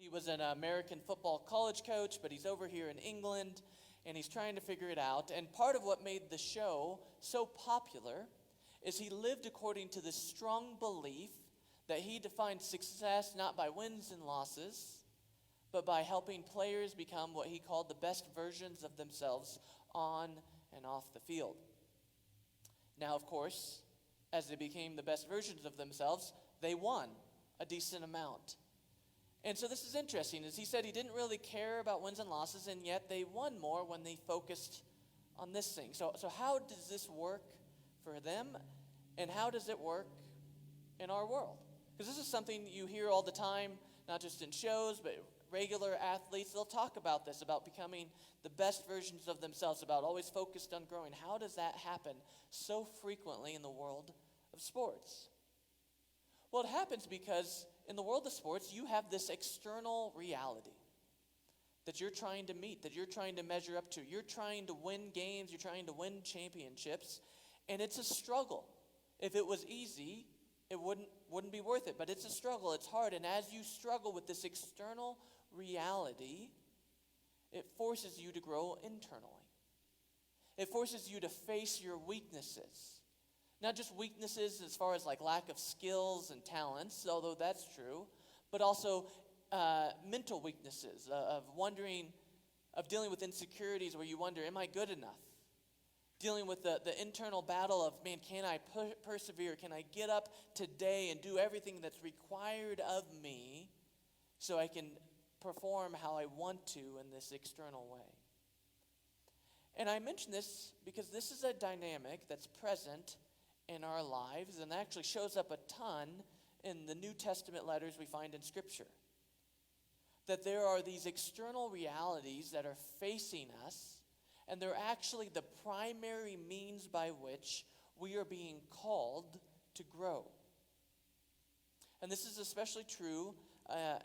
He was an American football college coach, but he's over here in England, and he's trying to figure it out. And part of what made the show so popular is he lived according to this strong belief that he defined success not by wins and losses, but by helping players become what he called the best versions of themselves on and off the field. Now, of course, as they became the best versions of themselves, they won a decent amount. And so this is interesting, as he said he didn't really care about wins and losses, and yet they won more when they focused on this thing. So how does this work for them, and how does it work in our world? Because this is something you hear all the time, not just in shows, but regular athletes. They'll talk about this, about becoming the best versions of themselves, about always focused on growing. How does that happen so frequently in the world of sports? Well, it happens because in the world of sports, you have this external reality that you're trying to meet, that you're trying to measure up to. You're trying to win games, you're trying to win championships, and it's a struggle. If it was easy, it wouldn't be worth it, but it's a struggle, it's hard, and as you struggle with this external reality, it forces you to grow internally. It forces you to face your weaknesses. Not just weaknesses as far as like lack of skills and talents, although that's true, but also mental weaknesses of dealing with insecurities where you wonder, am I good enough? Dealing with the internal battle of, man, can I persevere? Can I get up today and do everything that's required of me so I can perform how I want to in this external way? And I mention this because this is a dynamic that's present in our lives, and actually shows up a ton in the New Testament letters we find in Scripture. That there are these external realities that are facing us, and they're actually the primary means by which we are being called to grow. And this is especially true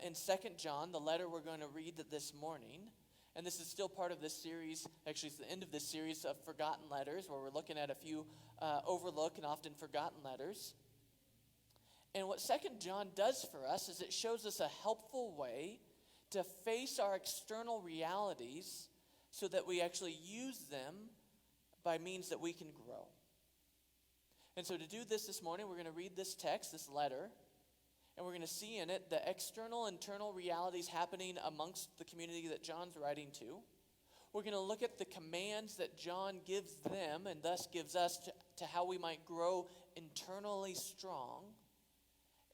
in 2 John, the letter we're going to read this morning. And this is still part of this series, actually it's the end of this series of Forgotten Letters, where we're looking at a few overlooked and often forgotten letters. And what 2 John does for us is it shows us a helpful way to face our external realities so that we actually use them by means that we can grow. And so to do this morning, we're going to read this text, this letter, and we're going to see in it the external, internal realities happening amongst the community that John's writing to. We're going to look at the commands that John gives them and thus gives us to how we might grow internally strong.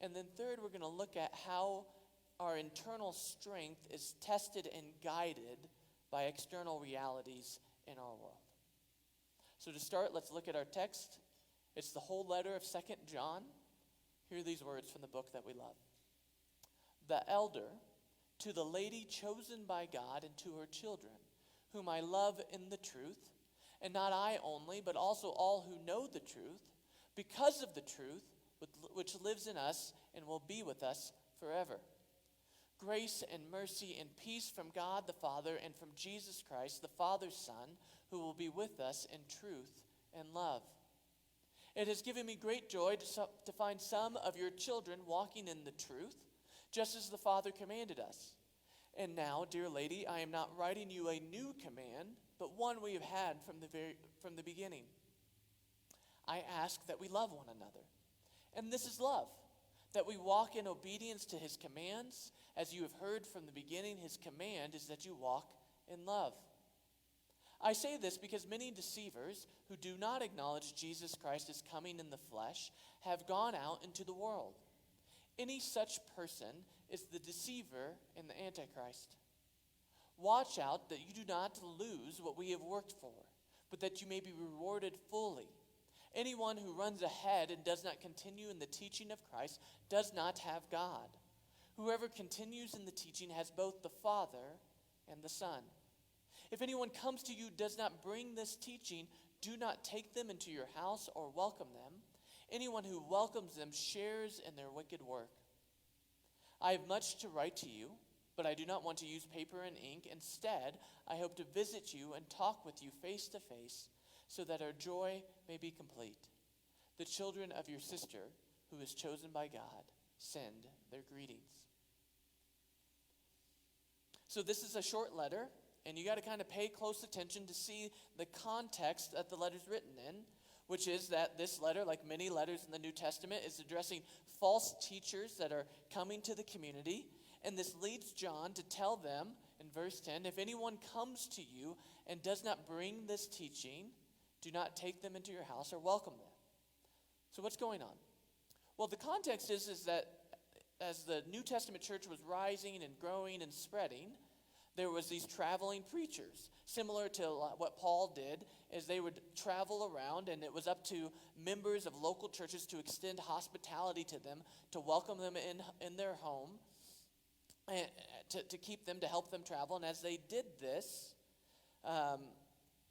And then third, we're going to look at how our internal strength is tested and guided by external realities in our world. So to start, let's look at our text. It's the whole letter of 2 John. Hear these words from the book that we love. The elder, to the lady chosen by God and to her children, whom I love in the truth, and not I only, but also all who know the truth, because of the truth which lives in us and will be with us forever. Grace and mercy and peace from God the Father and from Jesus Christ, the Father's Son, who will be with us in truth and love. It has given me great joy to find some of your children walking in the truth, just as the Father commanded us. And now, dear lady, I am not writing you a new command, but one we have had from the beginning. I ask that we love one another. And this is love, that we walk in obedience to his commands. As you have heard from the beginning, his command is that you walk in love. I say this because many deceivers who do not acknowledge Jesus Christ as coming in the flesh have gone out into the world. Any such person is the deceiver and the Antichrist. Watch out that you do not lose what we have worked for, but that you may be rewarded fully. Anyone who runs ahead and does not continue in the teaching of Christ does not have God. Whoever continues in the teaching has both the Father and the Son. If anyone comes to you does not bring this teaching, do not take them into your house or welcome them. Anyone who welcomes them shares in their wicked work. I have much to write to you, but I do not want to use paper and ink. Instead, I hope to visit you and talk with you face to face, so that our joy may be complete. The children of your sister, who is chosen by God, send their greetings. So this is a short letter, and you got to kind of pay close attention to see the context that the letter's written in, which is that this letter, like many letters in the New Testament, is addressing false teachers that are coming to the community. And this leads John to tell them in verse 10, if anyone comes to you and does not bring this teaching, do not take them into your house or welcome them. So what's going on? Well, the context is that as the New Testament church was rising and growing and spreading, there was these traveling preachers, similar to what Paul did, as they would travel around, and it was up to members of local churches to extend hospitality to them, to welcome them in their home, and to keep them, to help them travel. And as they did this,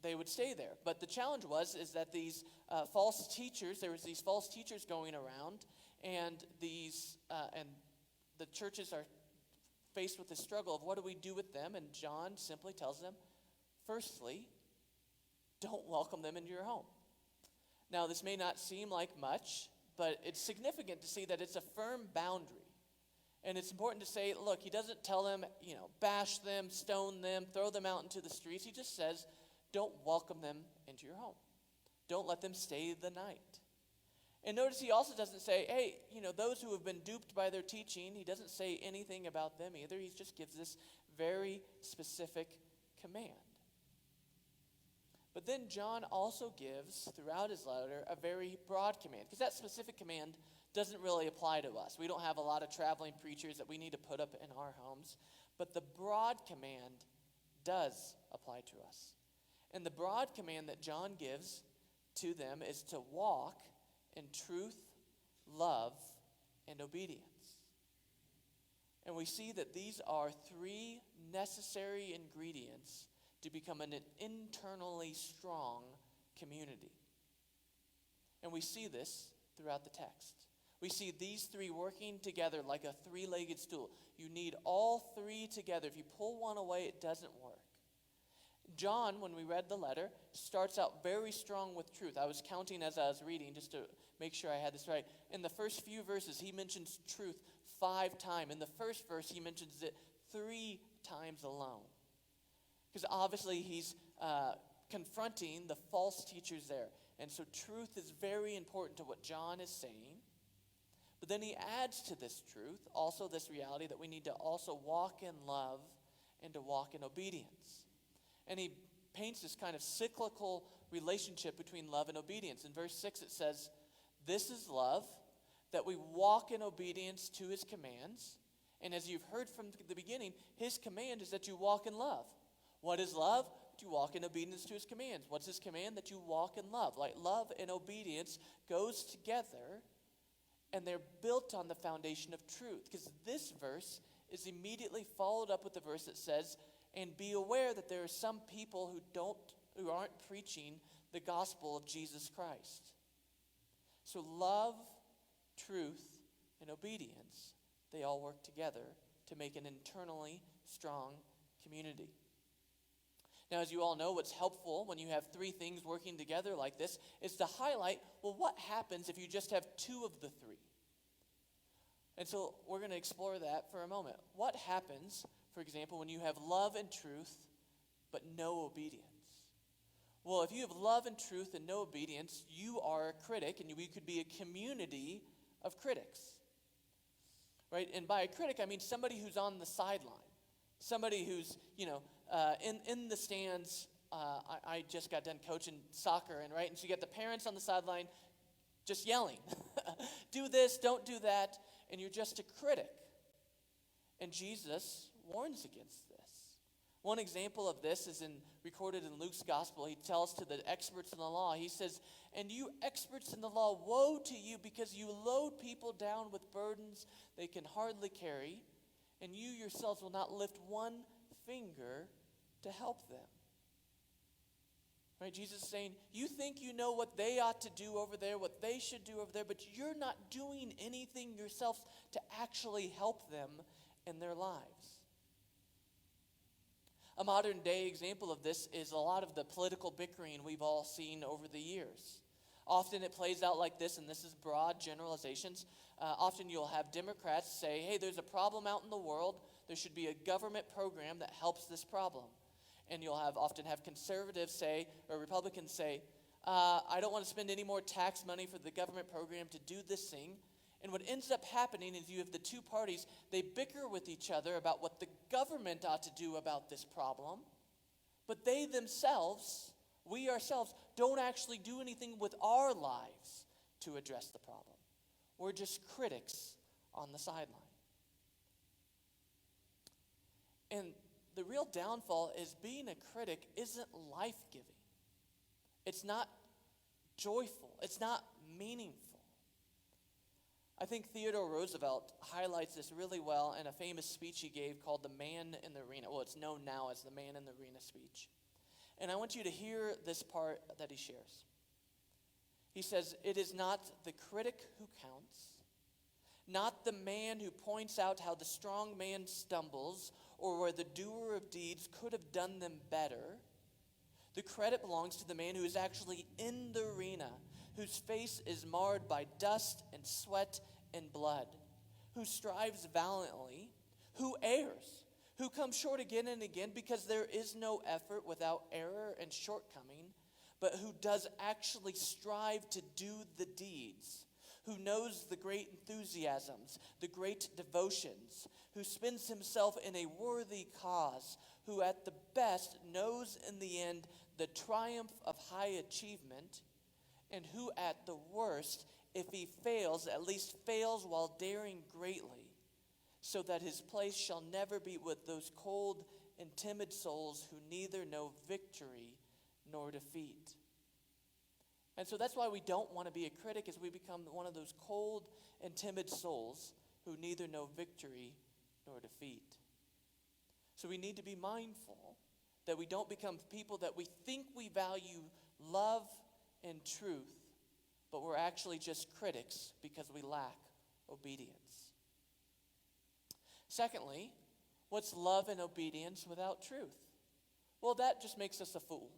they would stay there. But the challenge is that these false teachers, there was these false teachers going around, and the churches are faced with the struggle of what do we do with them? And John simply tells them, firstly, don't welcome them into your home. Now, this may not seem like much, but it's significant to see that it's a firm boundary. And it's important to say, look, he doesn't tell them, bash them, stone them, throw them out into the streets. He just says, don't welcome them into your home. Don't let them stay the night. And notice he also doesn't say, hey, those who have been duped by their teaching, he doesn't say anything about them either. He just gives this very specific command. But then John also gives, throughout his letter, a very broad command, because that specific command doesn't really apply to us. We don't have a lot of traveling preachers that we need to put up in our homes. But the broad command does apply to us. And the broad command that John gives to them is to walk in truth, love, and obedience. And we see that these are three necessary ingredients to become an internally strong community. And we see this throughout the text. We see these three working together like a three-legged stool. You need all three together. If you pull one away, it doesn't work. John, when we read the letter, starts out very strong with truth. I was counting as I was reading just to make sure I had this right. In the first few verses, he mentions truth 5 times. In the first verse, he mentions it 3 times alone. Because obviously he's confronting the false teachers there. And so truth is very important to what John is saying. But then he adds to this truth also this reality that we need to also walk in love and to walk in obedience. And he paints this kind of cyclical relationship between love and obedience. In verse 6 it says, this is love, that we walk in obedience to his commands. And as you've heard from the beginning, his command is that you walk in love. What is love? To walk in obedience to his commands. What's his command? That you walk in love. Like love and obedience goes together, and they're built on the foundation of truth. Because this verse is immediately followed up with the verse that says, and be aware that there are some people who aren't preaching the gospel of Jesus Christ. So love, truth, and obedience, they all work together to make an internally strong community. Now, as you all know, what's helpful when you have 3 things working together like this is to highlight, well, what happens if you just have 2 of the 3? And so we're going to explore that for a moment. What happens, for example, when you have love and truth, but no obedience? Well, if you have love and truth and no obedience, you are a critic, and we could be a community of critics. Right? And by a critic, I mean somebody who's on the sideline. Somebody who's, in the stands. I just got done coaching soccer, and so you got the parents on the sideline just yelling, do this, don't do that, and you're just a critic. And Jesus warns against this. One example of this is recorded in Luke's gospel. He tells to the experts in the law, he says, and you experts in the law, woe to you, because you load people down with burdens they can hardly carry, and you yourselves will not lift one finger to help them. Right? Jesus is saying, you think you know what they ought to do over there, what they should do over there, but you're not doing anything yourselves to actually help them in their lives. A modern day example of this is a lot of the political bickering we've all seen over the years. Often it plays out like this, and this is broad generalizations. Often you'll have Democrats say, hey, there's a problem out in the world. there should be a government program that helps this problem. And you'll often have conservatives say, or Republicans say, I don't want to spend any more tax money for the government program to do this thing. And what ends up happening is you have the two parties, they bicker with each other about what the government ought to do about this problem, but they themselves, we ourselves, don't actually do anything with our lives to address the problem. We're just critics on the sideline. And the real downfall is being a critic isn't life-giving. It's not joyful. It's not meaningful. I think Theodore Roosevelt highlights this really well in a famous speech he gave called The Man in the Arena. Well, it's known now as the Man in the Arena speech. And I want you to hear this part that he shares. He says, "It is not the critic who counts, not the man who points out how the strong man stumbles or where the doer of deeds could have done them better. The credit belongs to the man who is actually in the arena, whose face is marred by dust and sweat and blood, who strives valiantly, who errs, who comes short again and again because there is no effort without error and shortcoming, but who does actually strive to do the deeds, who knows the great enthusiasms, the great devotions, who spends himself in a worthy cause, who at the best knows in the end the triumph of high achievement, and who at the worst, if he fails, at least fails while daring greatly, so that his place shall never be with those cold and timid souls who neither know victory nor defeat." And so that's why we don't want to be a critic, is we become one of those cold and timid souls who neither know victory nor defeat. So we need to be mindful that we don't become people that we think we value love and truth, but we're actually just critics because we lack obedience. Secondly, what's love and obedience without truth? Well, that just makes us a fool.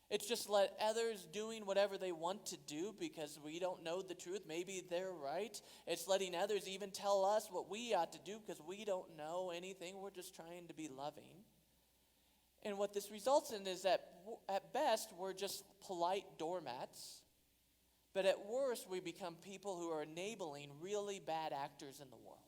It's just let others doing whatever they want to do because we don't know the truth. Maybe they're right. It's letting others even tell us what we ought to do because we don't know anything. We're just trying to be loving. And what this results in is that at best, we're just polite doormats. But at worst, we become people who are enabling really bad actors in the world.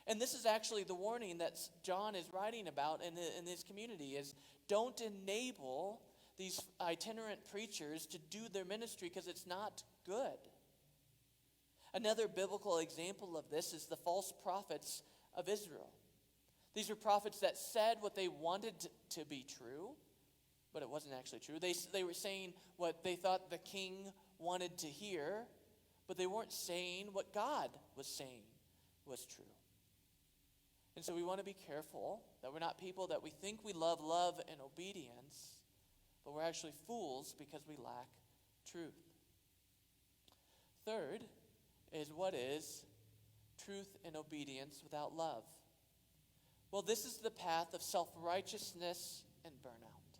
And this is actually the warning that John is writing about in his community, is don't enable these itinerant preachers to do their ministry because it's not good. Another biblical example of this is the false prophets of Israel. These were prophets that said what they wanted to be true, but it wasn't actually true. They were saying what they thought the king wanted to hear, but they weren't saying what God was saying was true. And so we want to be careful that we're not people that we think we love and obedience, but we're actually fools because we lack truth. Third is, what is truth and obedience without love? Well, this is the path of self-righteousness and burnout.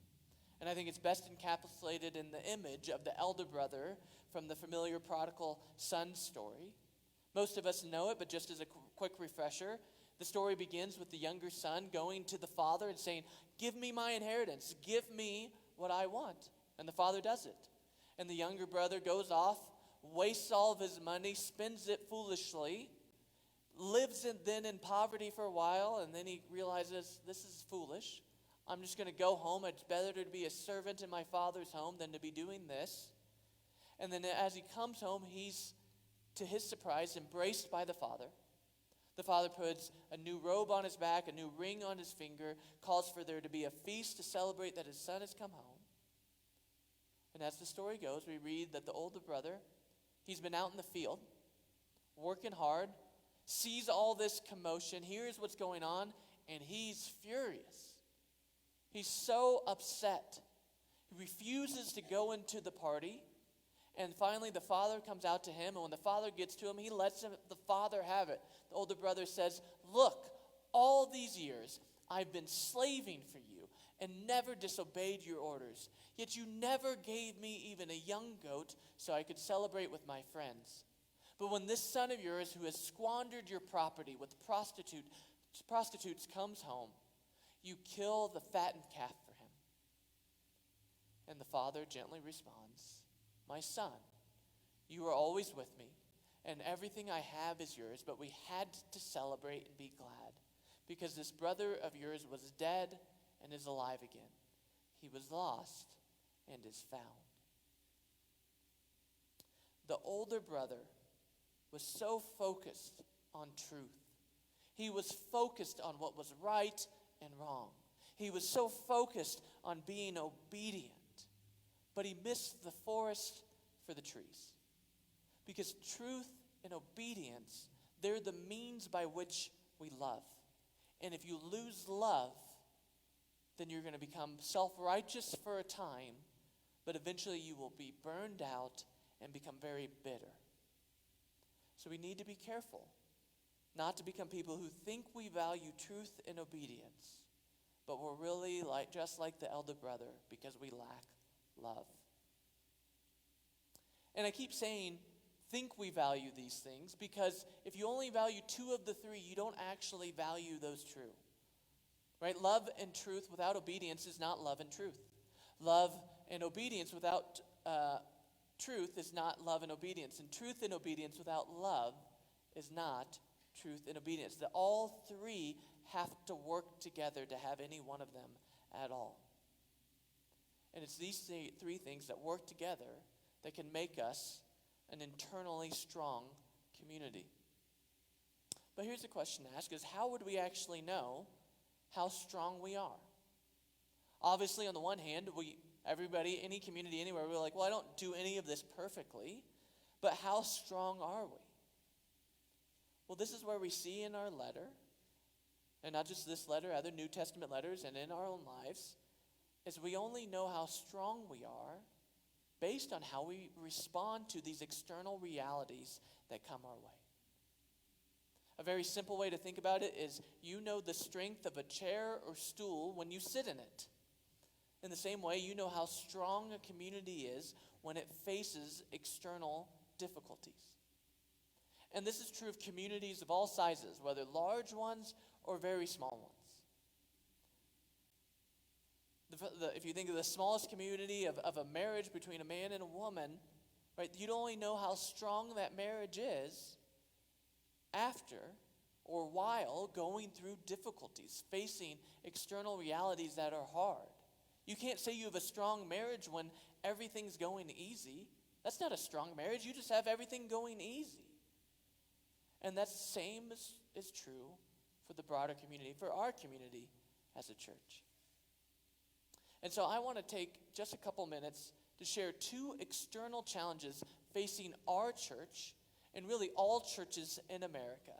And I think it's best encapsulated in the image of the elder brother from the familiar prodigal son story. Most of us know it, but just as a quick refresher, the story begins with the younger son going to the father and saying, "Give me my inheritance. Give me what I want." And the father does it. And the younger brother goes off, wastes all of his money, spends it foolishly, lives then in poverty for a while, and then he realizes, this is foolish. I'm just going to go home. It's better to be a servant in my father's home than to be doing this. And then as he comes home, he's, to his surprise, embraced by the father. The father puts a new robe on his back, a new ring on his finger, calls for there to be a feast to celebrate that his son has come home. And as the story goes, we read that the older brother, he's been out in the field, working hard, sees all this commotion, hears what's going on, and he's furious. He's so upset. He refuses to go into the party. And finally, the father comes out to him, and when the father gets to him, he lets the father have it. The older brother says, "Look, all these years I've been slaving for you and never disobeyed your orders. Yet you never gave me even a young goat so I could celebrate with my friends. But when this son of yours who has squandered your property with prostitute prostitutes comes home, you kill the fattened calf for him. And the father gently responds, my son, you are always with me, and everything I have is yours, but we had to celebrate and be glad, because this brother of yours was dead and is alive again. He was lost and is found. The older brother was so focused on truth. He was focused on what was right and wrong. He was so focused on being obedient, but he missed the forest for the trees. Because truth and obedience, they're the means by which we love. And if you lose love, then you're going to become self-righteous for a time, but eventually you will be burned out and become very bitter. So we need to be careful not to become people who think we value truth and obedience, but we're really just like the elder brother because we lack love. And I keep saying, think we value these things, because if you only value two of the three, you don't actually value those true. Right? Love and truth without obedience is not love and truth. Love and obedience without truth is not love and obedience. And truth and obedience without love is not truth and obedience. That all three have to work together to have any one of them at all. And it's these three things that work together that can make us an internally strong community. But here's the question to ask, is how would we actually know how strong we are? Obviously, on the one hand, everybody, any community, anywhere, we're like, well, I don't do any of this perfectly, but how strong are we? Well, this is where we see in our letter, and not just this letter, other New Testament letters, and in our own lives, is we only know how strong we are based on how we respond to these external realities that come our way. A very simple way to think about it is you know the strength of a chair or stool when you sit in it. In the same way, you know how strong a community is when it faces external difficulties. And this is true of communities of all sizes, whether large ones or very small ones. If you think of the smallest community of a marriage between a man and a woman, right, you'd only know how strong that marriage is after or while going through difficulties, facing external realities that are hard. You can't say you have a strong marriage when everything's going easy. That's not a strong marriage. You just have everything going easy. And that's the same is true for the broader community, for our community as a church. And so I want to take just a couple minutes to share two external challenges facing our church and really all churches in America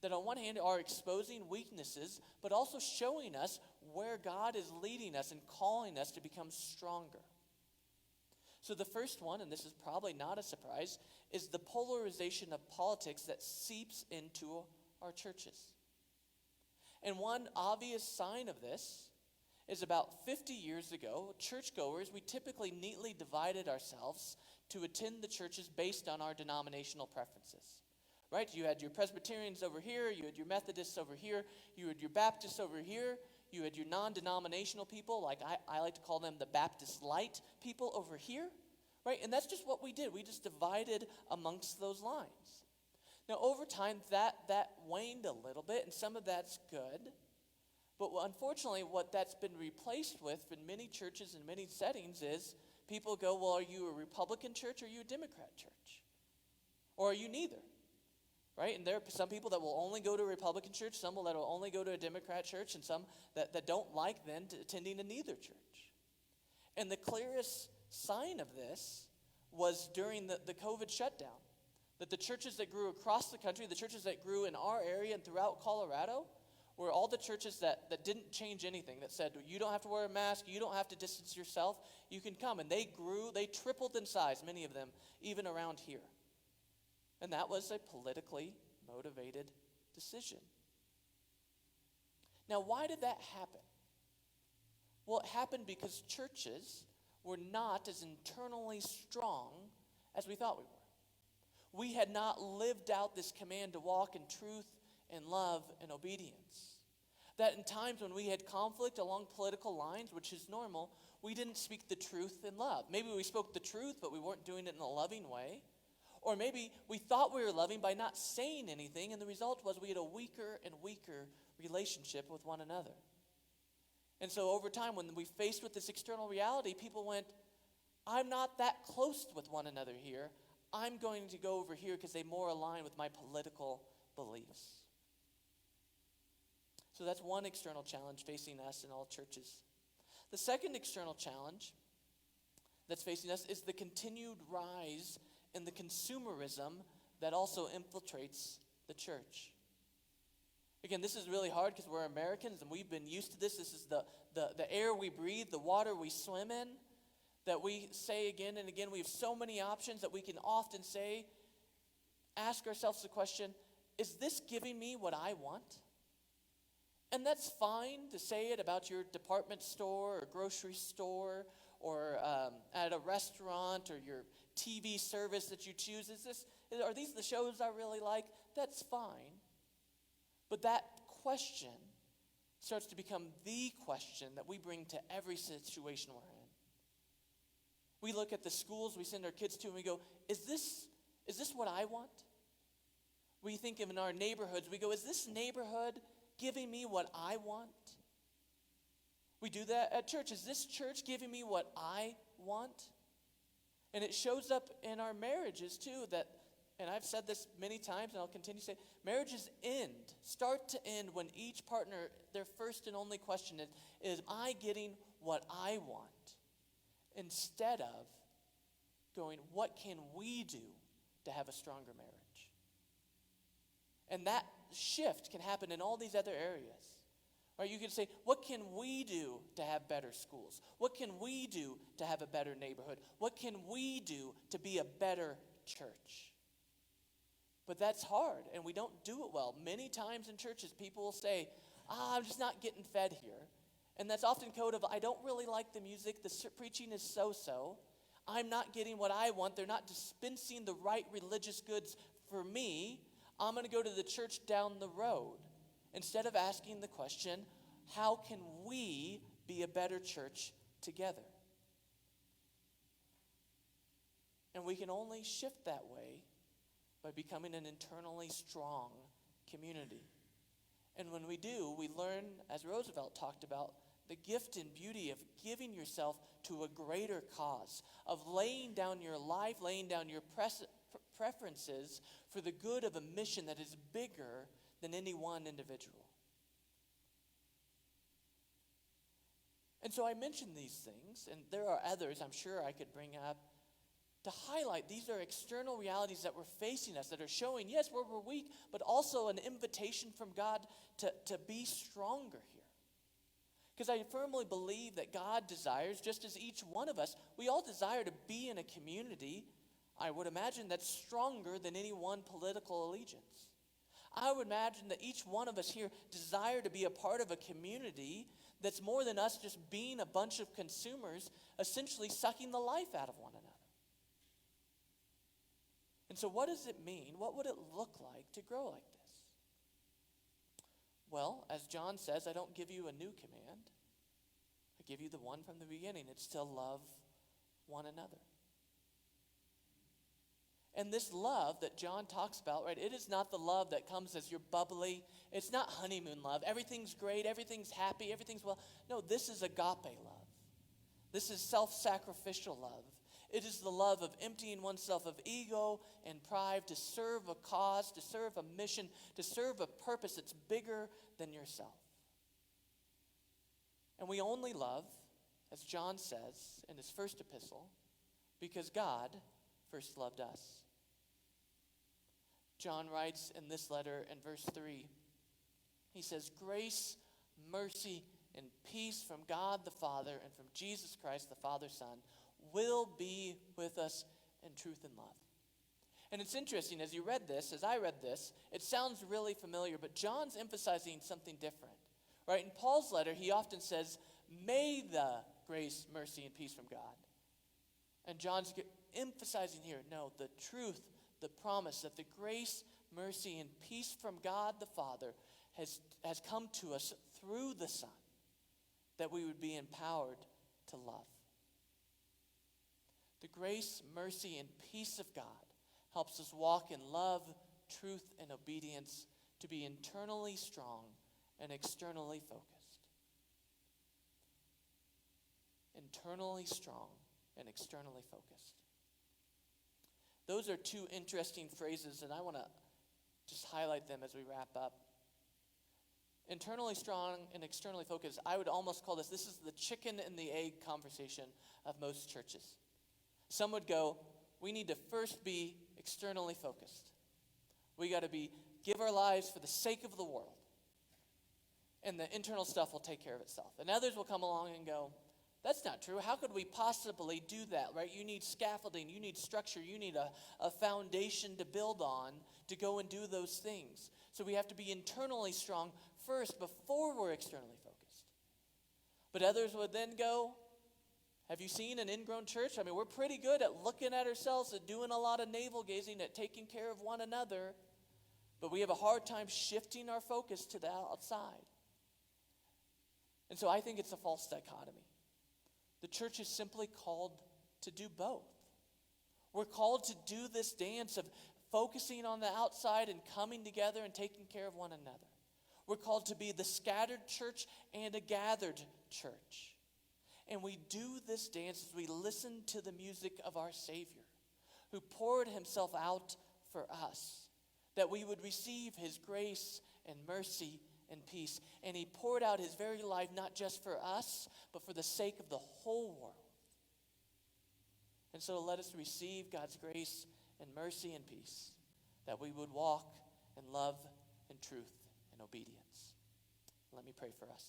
that on one hand are exposing weaknesses, but also showing us where God is leading us and calling us to become stronger. So the first one, and this is probably not a surprise, is the polarization of politics that seeps into our churches. And one obvious sign of this is about 50 years ago, churchgoers, we typically neatly divided ourselves to attend the churches based on our denominational preferences. Right? You had your Presbyterians over here, you had your Methodists over here, you had your Baptists over here, you had your non-denominational people, like I like to call them the Baptist light people over here. Right? And that's just what we did. We just divided amongst those lines. Now, over time, that waned a little bit, and some of that's good. But unfortunately, what that's been replaced with in many churches and many settings is people go, well, are you a Republican church or are you a Democrat church? Or are you neither? Right? And there are some people that will only go to a Republican church, some that will only go to a Democrat church, and some that don't like then attending to neither church. And the clearest sign of this was during the COVID shutdown. That the churches that grew across the country, the churches that grew in our area and throughout Colorado, were all the churches that didn't change anything, that said, you don't have to wear a mask, you don't have to distance yourself, you can come. And they grew, they tripled in size, many of them, even around here. And that was a politically motivated decision. Now, why did that happen? Well, it happened because churches were not as internally strong as we thought we were. We had not lived out this command to walk in truth and love and obedience. That in times when we had conflict along political lines, which is normal, we didn't speak the truth in love. Maybe we spoke the truth, but we weren't doing it in a loving way. Or maybe we thought we were loving by not saying anything, and the result was we had a weaker and weaker relationship with one another. And so over time, when we faced with this external reality, people went, I'm not that close with one another here. I'm going to go over here because they more align with my political beliefs. So that's one external challenge facing us in all churches. The second external challenge that's facing us is the continued rise in the consumerism that also infiltrates the church. Again, this is really hard because we're Americans and we've been used to this. This is the air we breathe, the water we swim in, that we say again and again. We have so many options that we can often say, ask ourselves the question, is this giving me what I want? And that's fine to say it about your department store or grocery store or at a restaurant or your TV service that you choose. Are these the shows I really like? That's fine. But that question starts to become the question that we bring to every situation we're in. We look at the schools we send our kids to and we go, is this what I want? We think of in our neighborhoods, we go, is this neighborhood giving me what I want? We do that at church. Is this church giving me what I want? And it shows up in our marriages too, that, and I've said this many times and I'll continue to say, marriages start to end when each partner, their first and only question is I getting what I want? Instead of going, what can we do to have a stronger marriage? And that shift can happen in all these other areas. Right? You can say, what can we do to have better schools? What can we do to have a better neighborhood? What can we do to be a better church? But that's hard, and we don't do it well. Many times in churches, people will say, I'm just not getting fed here. And that's often code of, I don't really like the music, the preaching is so-so. I'm not getting what I want. They're not dispensing the right religious goods for me. I'm going to go to the church down the road. Instead of asking the question, how can we be a better church together? And we can only shift that way by becoming an internally strong community. And when we do, we learn, as Roosevelt talked about, the gift and beauty of giving yourself to a greater cause, of laying down your life, laying down your preferences for the good of a mission that is bigger than any one individual. And so I mentioned these things, and there are others I'm sure I could bring up to highlight these are external realities that we're facing us, that are showing, yes, we're weak, but also an invitation from God to be stronger here. Because I firmly believe that God desires, just as each one of us, we all desire to be in a community, I would imagine, that's stronger than any one political allegiance. I would imagine that each one of us here desire to be a part of a community that's more than us just being a bunch of consumers, essentially sucking the life out of one another. And so what does it mean? What would it look like to grow like this? Well, as John says, I don't give you a new command. I give you the one from the beginning. It's to love one another. And this love that John talks about, right, it is not the love that comes as you're bubbly. It's not honeymoon love. Everything's great. Everything's happy. Everything's well. No, this is agape love. This is self-sacrificial love. It is the love of emptying oneself of ego and pride to serve a cause, to serve a mission, to serve a purpose that's bigger than yourself. And we only love, as John says in his first epistle, because God first loved us. John writes in this letter in verse 3, he says, grace, mercy, and peace from God the Father and from Jesus Christ the Father, Son, will be with us in truth and love. And it's interesting, as I read this, it sounds really familiar, but John's emphasizing something different. Right? In Paul's letter, he often says, may the grace, mercy, and peace from God. And John's emphasizing here, no, the truth, the promise that the grace, mercy, and peace from God the Father has come to us through the Son, that we would be empowered to love. The grace, mercy, and peace of God helps us walk in love, truth, and obedience to be internally strong and externally focused. Internally strong and externally focused. Those are two interesting phrases, and I want to just highlight them as we wrap up. Internally strong and externally focused, I would almost call this is the chicken and the egg conversation of most churches. Some would go, we need to first be externally focused. We got to give our lives for the sake of the world. And the internal stuff will take care of itself. And others will come along and go, that's not true. How could we possibly do that, right? You need scaffolding, you need structure, you need a foundation to build on to go and do those things. So we have to be internally strong first before we're externally focused. But others would then go, have you seen an ingrown church? I mean, we're pretty good at looking at ourselves, at doing a lot of navel gazing, at taking care of one another, but we have a hard time shifting our focus to the outside. And so I think it's a false dichotomy. The church is simply called to do both. We're called to do this dance of focusing on the outside and coming together and taking care of one another. We're called to be the scattered church and a gathered church. And we do this dance as we listen to the music of our Savior, who poured himself out for us, that we would receive his grace and mercy and peace. And he poured out his very life not just for us, but for the sake of the whole world. And so let us receive God's grace and mercy and peace, that we would walk in love and truth and obedience. Let me pray for us.